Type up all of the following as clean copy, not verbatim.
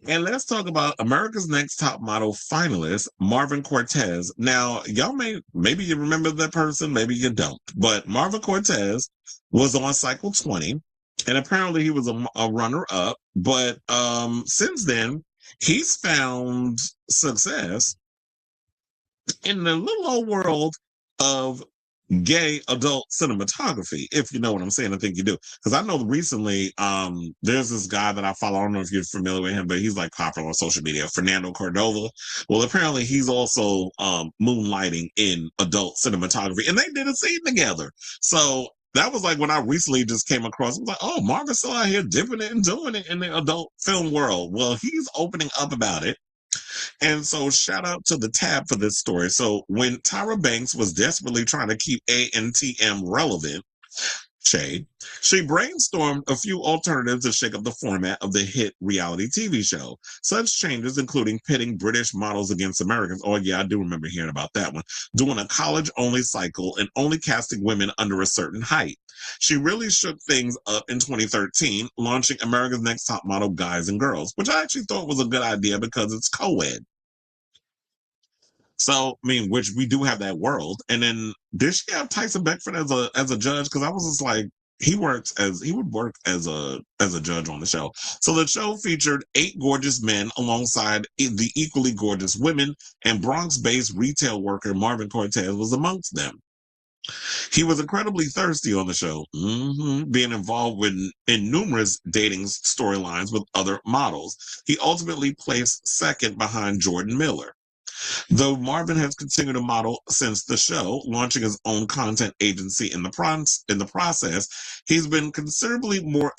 And let's talk about America's Next Top Model finalist, Marvin Cortez. Now, y'all maybe you remember that person, maybe you don't. But Marvin Cortez was on Cycle 20, and apparently he was a runner-up. But since then, he's found success in the little old world of gay adult cinematography, if you know what I'm saying. I think you do. Because I know recently, there's this guy that I follow. I don't know if you're familiar with him, but he's like popular on social media, Fernando Cordova. Well, apparently he's also moonlighting in adult cinematography, and they did a scene together. So that was like when I recently just came across, I was like, oh, Marvin's still out here dipping it and doing it in the adult film world. Well, he's opening up about it. And so shout out to the tab for this story. So when Tyra Banks was desperately trying to keep A&TM relevant, shade, she brainstormed a few alternatives to shake up the format of the hit reality TV show. Such changes including pitting British models against Americans. Oh yeah, I do remember hearing about that one. Doing a college-only cycle and only casting women under a certain height. She really shook things up in 2013, launching America's Next Top Model Guys and Girls, which I actually thought was a good idea because it's co-ed. So, I mean, which we do have that world. And then did she have Tyson Beckford as a judge? Because I was just like, he would work as a judge on the show. So the show featured 8 gorgeous men alongside the equally gorgeous women, and Bronx-based retail worker Marvin Cortez was amongst them. He was incredibly thirsty on the show, being involved in numerous dating storylines with other models. He ultimately placed second behind Jordan Miller. Though Marvin has continued to model since the show, launching his own content agency in the process, he's been considerably more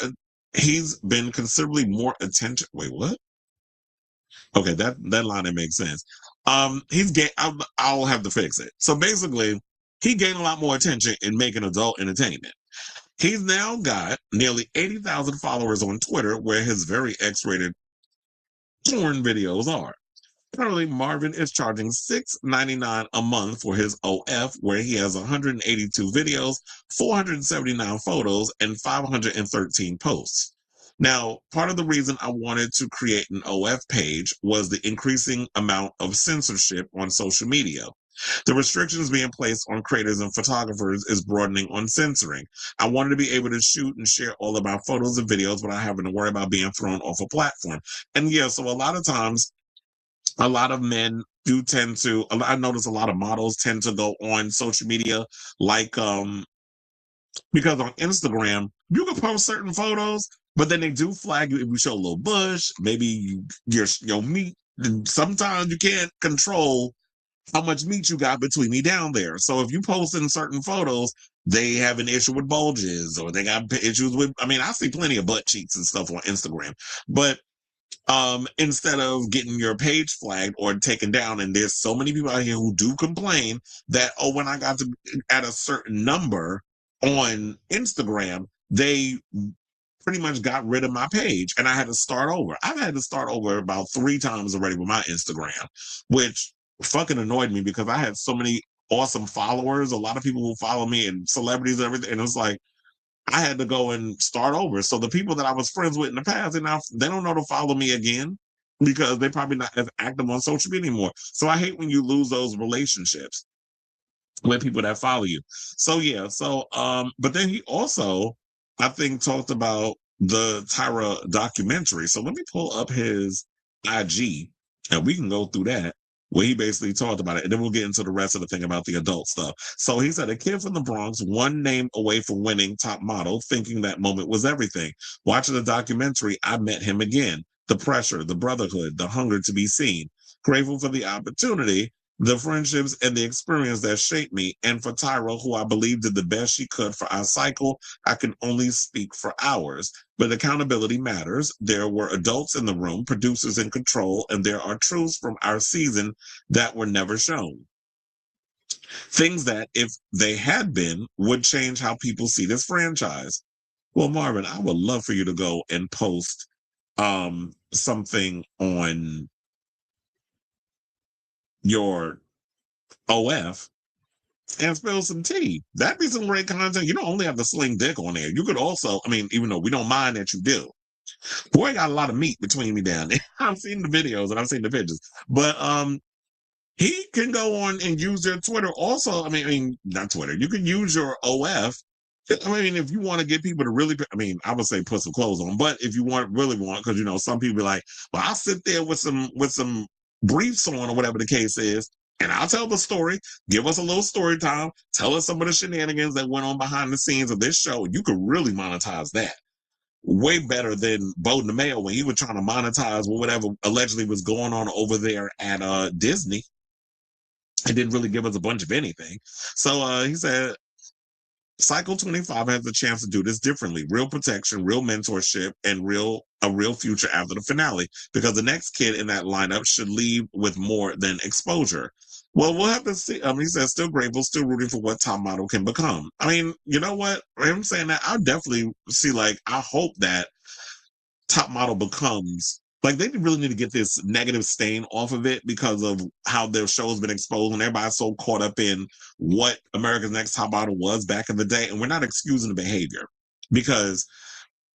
attention. Wait, what? Okay, that line didn't make sense. He's gained. I'll have to fix it. So basically, he gained a lot more attention in making adult entertainment. He's now got nearly 80,000 followers on Twitter, where his very X-rated porn videos are. Currently, Marvin is charging $6.99 a month for his OF, where he has 182 videos, 479 photos, and 513 posts. Now, part of the reason I wanted to create an OF page was the increasing amount of censorship on social media. The restrictions being placed on creators and photographers is broadening on censoring. I wanted to be able to shoot and share all of my photos and videos without having to worry about being thrown off a platform. And yeah, so a lot of times, a lot of men do tend to, I notice a lot of models tend to go on social media, like because on Instagram you can post certain photos, but then they do flag you if you show a little bush, maybe your meat. Sometimes you can't control how much meat you got between me down there. So if you post in certain photos, they have an issue with bulges, or they got issues with, I mean, I see plenty of butt cheeks and stuff on Instagram, but instead of getting your page flagged or taken down, and there's so many people out here who do complain that, oh, when I got to at a certain number on Instagram, they pretty much got rid of my page and I had to start over. I've had to start over about 3 times already with my Instagram, which fucking annoyed me because I had so many awesome followers, a lot of people who follow me and celebrities and everything, and it's like I had to go and start over. So the people that I was friends with in the past, and now they don't know to follow me again because they're probably not as active on social media anymore. So I hate when you lose those relationships with people that follow you. So yeah, so but then he also, I think, talked about the Tyra documentary. So let me pull up his IG and we can go through that, where he basically talked about it. And then we'll get into the rest of the thing about the adult stuff. So he said, a kid from the Bronx, one name away from winning top model, thinking that moment was everything. Watching the documentary, I met him again. The pressure, the brotherhood, the hunger to be seen. Grateful for the opportunity, the friendships, and the experience that shaped me. And for Tyra, who I believe did the best she could for our cycle, I can only speak for ours. But accountability matters. There were adults in the room, producers in control, and there are truths from our season that were never shown. Things that, if they had been, would change how people see this franchise. Well, Marvin, I would love for you to go and post something on your OF and spill some tea. That'd be some great content. You don't only have to sling dick on there. You could also, I mean, even though we don't mind that you do, Boy got a lot of meat between me down there. I've seen the videos and I've seen the pictures. But he can go on and use their Twitter also. I mean, not Twitter. You can use your OF. I mean, if you want to get people to really, I mean, I would say put some clothes on, but if you really want, because some people be like, well, I'll sit there with some briefs on or whatever the case is, and I'll tell the story. Give us a little story time. Tell us some of the shenanigans that went on behind the scenes of this show. You could really monetize that way better than Bowden the Mail when he was trying to monetize whatever allegedly was going on over there at Disney. It didn't really give us a bunch of anything. So he said, Cycle 25 has the chance to do this differently. Real protection, real mentorship, and a real future after the finale. Because the next kid in that lineup should leave with more than exposure. Well, we'll have to see. He says, still grateful, still rooting for what Top Model can become. I mean, you know what? I'm saying that I definitely see, I hope that Top Model becomes they really need to get this negative stain off of it because of how their show's been exposed and everybody's so caught up in what America's Next Top Model was back in the day. And we're not excusing the behavior because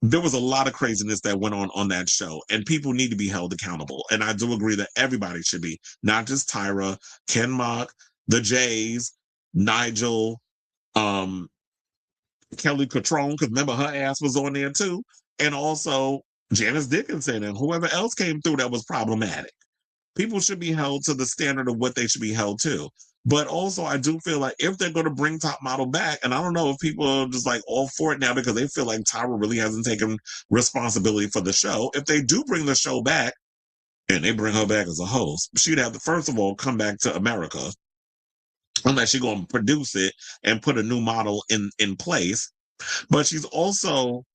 there was a lot of craziness that went on that show and people need to be held accountable. And I do agree that everybody should be, not just Tyra, Ken Mock, the Jays, Nigel, Kelly Catrone, because remember her ass was on there too. And also Janice Dickinson and whoever else came through that was problematic. People should be held to the standard of what they should be held to. But also, I do feel like if they're going to bring Top Model back, and I don't know if people are just all for it now because they feel like Tyra really hasn't taken responsibility for the show. If they do bring the show back and they bring her back as a host, she'd have to, first of all, come back to America unless she's going to produce it and put a new model in place. But she's also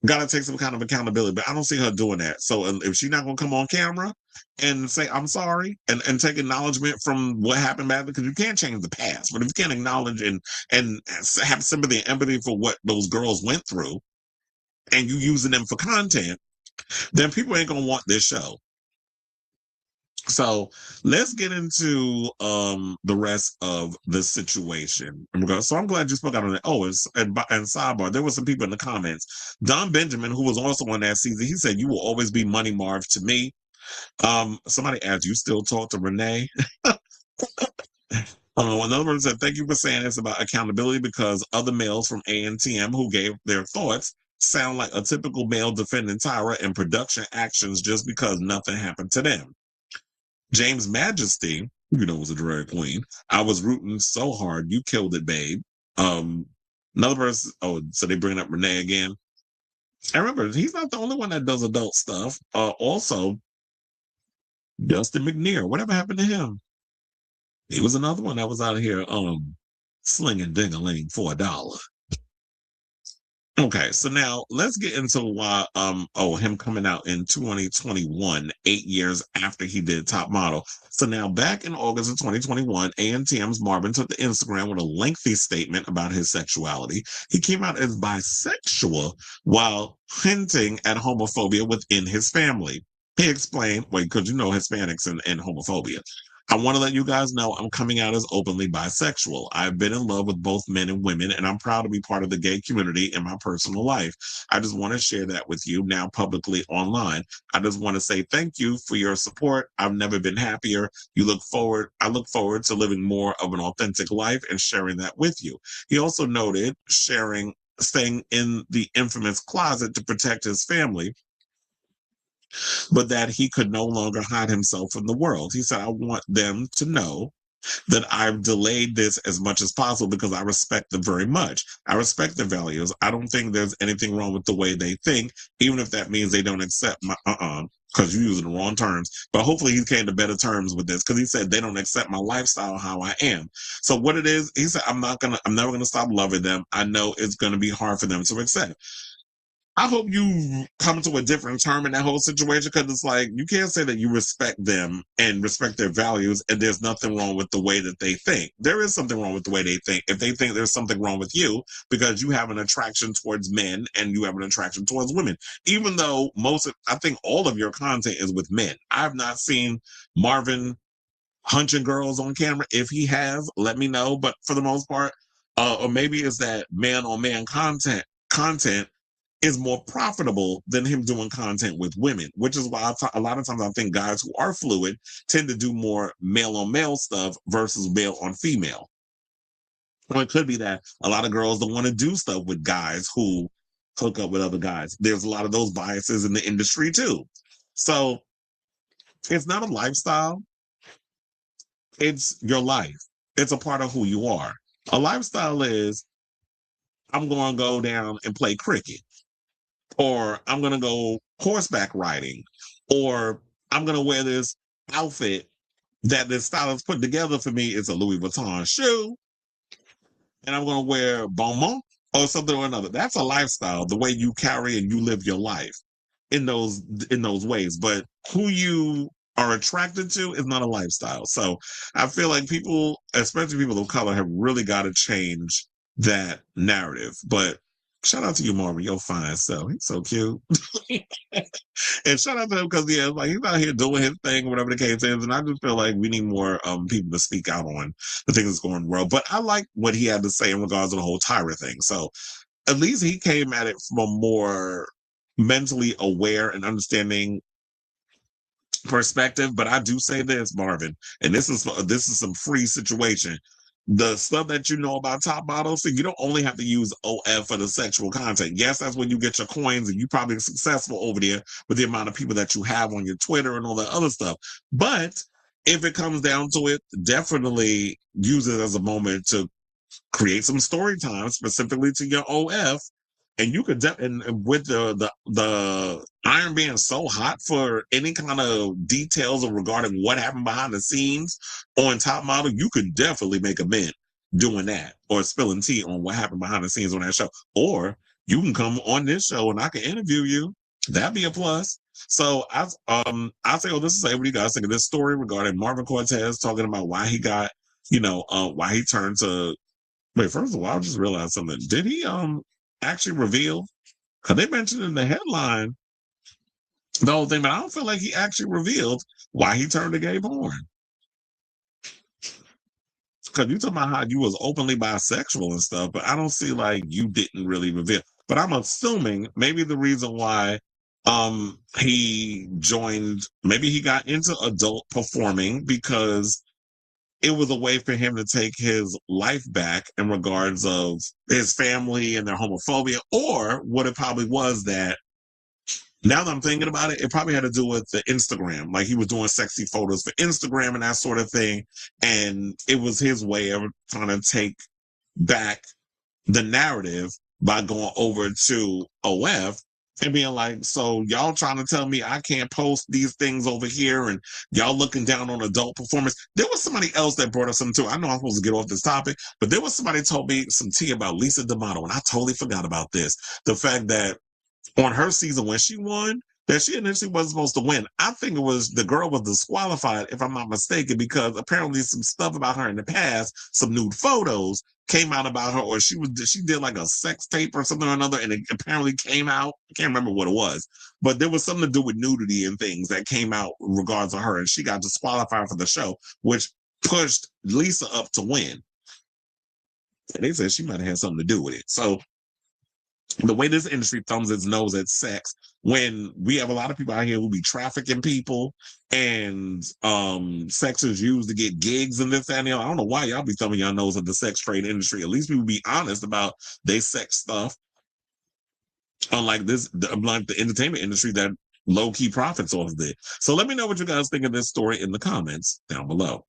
got to take some kind of accountability, but I don't see her doing that. So if she's not going to come on camera and say, I'm sorry, and take acknowledgement from what happened back, because you can't change the past, but if you can't acknowledge and have sympathy and empathy for what those girls went through and you using them for content, then people ain't going to want this show. So let's get into the rest of the situation. So I'm glad you spoke out on that. Oh, and sidebar, there were some people in the comments. Don Benjamin, who was also on that season, he said, "You will always be Money Marv to me." Somebody asked, "You still talk to Renee?" Another one said, "Thank you for saying this about accountability because other males from ANTM who gave their thoughts sound like a typical male defending Tyra and production actions just because nothing happened to them." James Majesty, was a drag queen. "I was rooting so hard. You killed it, babe." Another person, so they bring up Renee again. I remember, he's not the only one that does adult stuff. Also, Dustin McNear, whatever happened to him? He was another one that was out here slinging ding-a-ling for $1. Okay, so now let's get into why him coming out in 2021, 8 years after he did Top Model. So now back in August of 2021, ANTM's Marvin took to Instagram with a lengthy statement about his sexuality. He came out as bisexual while hinting at homophobia within his family. He explained, because Hispanics and homophobia. "I want to let you guys know I'm coming out as openly bisexual. I've been in love with both men and women, and I'm proud to be part of the gay community in my personal life. I just want to share that with you now publicly online. I just want to say thank you for your support. I've never been happier. I look forward to living more of an authentic life and sharing that with you." He also noted staying in the infamous closet to protect his family, but that he could no longer hide himself from the world. He said, "I want them to know that I've delayed this as much as possible because I respect them very much. I respect their values. I don't think there's anything wrong with the way they think, even if that means they don't accept my because you're using the wrong terms. But hopefully he came to better terms with this because he said they don't accept my lifestyle, how I am. So what it is, he said, I'm never gonna stop loving them. I know it's gonna be hard for them to accept." I hope you come to a different term in that whole situation, because it's you can't say that you respect them and respect their values and there's nothing wrong with the way that they think. There is something wrong with the way they think. If they think there's something wrong with you because you have an attraction towards men and you have an attraction towards women, even though I think all of your content is with men. I've not seen Marvin hunching girls on camera. If he has, let me know. But for the most part, or maybe it's that man on man content is more profitable than him doing content with women, which is why a lot of times I think guys who are fluid tend to do more male on male stuff versus male on female. Or it could be that a lot of girls don't want to do stuff with guys who hook up with other guys. There's a lot of those biases in the industry too. So it's not a lifestyle, it's your life. It's a part of who you are. A lifestyle is I'm going to go down and play cricket, or I'm going to go horseback riding, or I'm going to wear this outfit that this stylist put together for me. It's a Louis Vuitton shoe, and I'm going to wear bonbon or something or another. That's a lifestyle, the way you carry and you live your life in those ways. But who you are attracted to is not a lifestyle. So I feel like people, especially people of color, have really got to change that narrative. But shout out to you, Marvin. You're fine. So he's so cute. And shout out to him because yeah, like he's out here doing his thing, whatever the case is. And I just feel like we need more people to speak out on the things that's going on in the world. But I like what he had to say in regards to the whole Tyra thing. So at least he came at it from a more mentally aware and understanding perspective. But I do say this, Marvin, and this is some free situation. The stuff that you know about top models, so you don't only have to use OF for the sexual content. Yes, that's when you get your coins and you probably successful over there with the amount of people that you have on your Twitter and all that other stuff. But if it comes down to it, definitely use it as a moment to create some story time specifically to your OF. And you could, and with the iron being so hot for any kind of details regarding what happened behind the scenes on Top Model, you could definitely make a mint doing that or spilling tea on what happened behind the scenes on that show. Or you can come on this show and I can interview you. That'd be a plus. So I say, oh, this is what do you guys think of this story regarding Marvin Cortez talking about why he got, why he turned to. Wait, first of all, I just realized something. Did he actually reveal? Because they mentioned in the headline the whole thing, but I don't feel like he actually revealed why he turned to gay porn. Because you talking about how you was openly bisexual and stuff, but I don't see like you didn't really reveal. But I'm assuming maybe the reason why he joined, maybe he got into adult performing because it was a way for him to take his life back in regards of his family and their homophobia, or what it probably was that, now that I'm thinking about it, it probably had to do with the Instagram. Like he was doing sexy photos for Instagram and that sort of thing. And it was his way of trying to take back the narrative by going over to OF and being like, so y'all trying to tell me I can't post these things over here and y'all looking down on adult performance. There was somebody else that brought up something too. I know I'm supposed to get off this topic, but there was somebody told me some tea about Lisa D'Amato, and I totally forgot about this. The fact that on her season when she won, that she initially wasn't supposed to win. I think it was the girl was disqualified, if I'm not mistaken, because apparently some stuff about her in the past, some nude photos came out about her, or she did like a sex tape or something or another, and it apparently came out. I can't remember what it was, but there was something to do with nudity and things that came out in regards to her, and she got disqualified for the show, which pushed Lisa up to win. And they said she might have had something to do with it. So the way this industry thumbs its nose at sex, when we have a lot of people out here who be trafficking people and sex is used to get gigs and this and that. I don't know why y'all be thumbing your nose at the sex trade industry. At least people be honest about their sex stuff. Unlike like the entertainment industry that low-key profits off of it. So let me know what you guys think of this story in the comments down below.